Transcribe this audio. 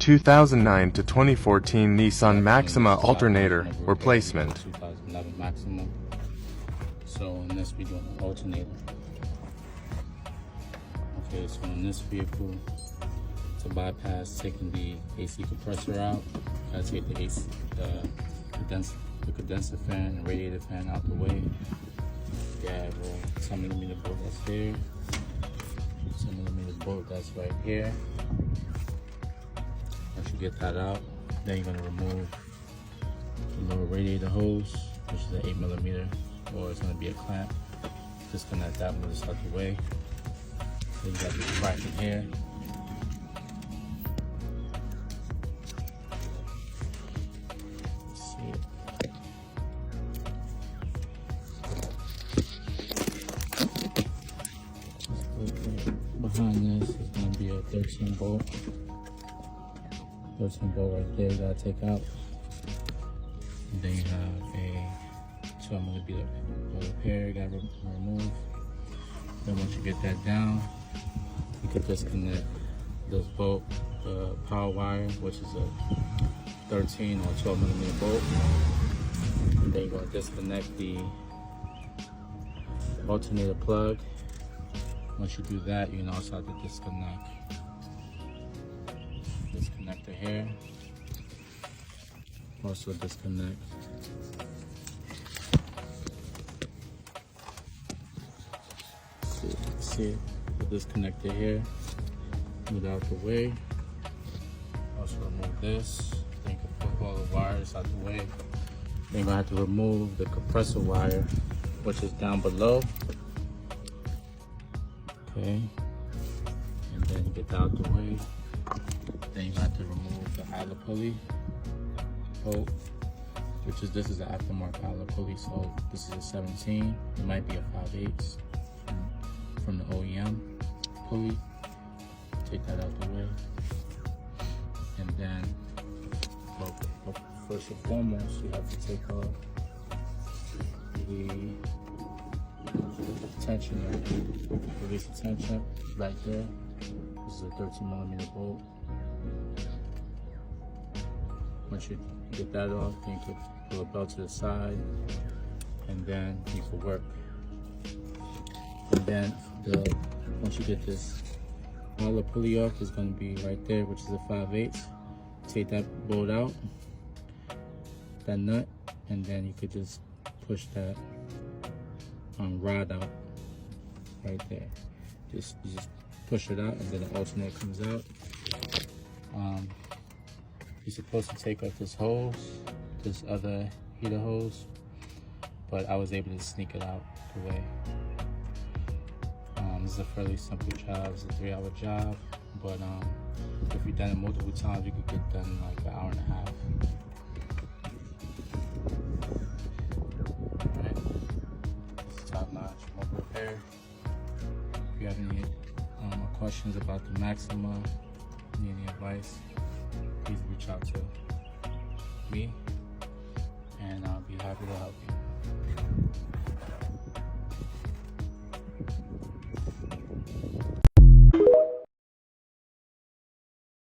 2009 to 2014 Nissan Maxima Alternator replacement. 2011 Maxima. So in this we doing an alternator. Okay, so in this vehicle, to bypass taking the AC compressor out, gotta take the AC, the condenser fan and radiator fan out the way. You have a 10mm bolt that's there, 10mm bolt that's right here. Once you get that out, then you're gonna remove the lower radiator hose, which is an 8mm, or it's gonna be a clamp. Disconnect that one just out the way. Then you got this bracket here. Let's see it. Behind this is gonna be a 13 bolt. 13 bolt right there you gotta take out. And then you have a 12mm bolt here you gotta remove. Then once you get that down, you can disconnect this bolt, power wire, which is a 13 or 12mm bolt. And then you're gonna disconnect the alternator plug. Once you do that, you can also have to disconnect this connector here. Also disconnect see this connector here. Move it out the way. Also remove this. Then you can put all the wires out the way. Then you're gonna have to remove the compressor wire, which is down below. Okay. And then get that out the way. Then you have to remove the idler pulley bolt, which is this is an aftermarket idler pulley, so this is a 17. It might be a 5/8 from the OEM pulley. Take that out the way. And then, well, first and foremost, you have to take off the tension, release the tension right there. This is a 13mm bolt. Once you get that off, then you can pull the belt to the side, and then you can work. And then once you get this idler pulley off, it's going to be right there, which is a 5/8. Take that bolt out, that nut, and then you could just push that rod out right there. You just push it out, and then the alternator comes out. You're supposed to take off this hose, this other heater hose, but I was able to sneak it out the way. This is a fairly simple job. It's a 3-hour job, but if you've done it multiple times, you could get done in like an hour and a half. Alright, it's top notch mobile repair. If you have any questions about the Maxima, need any advice, please reach out to me, and I'll be happy to help you.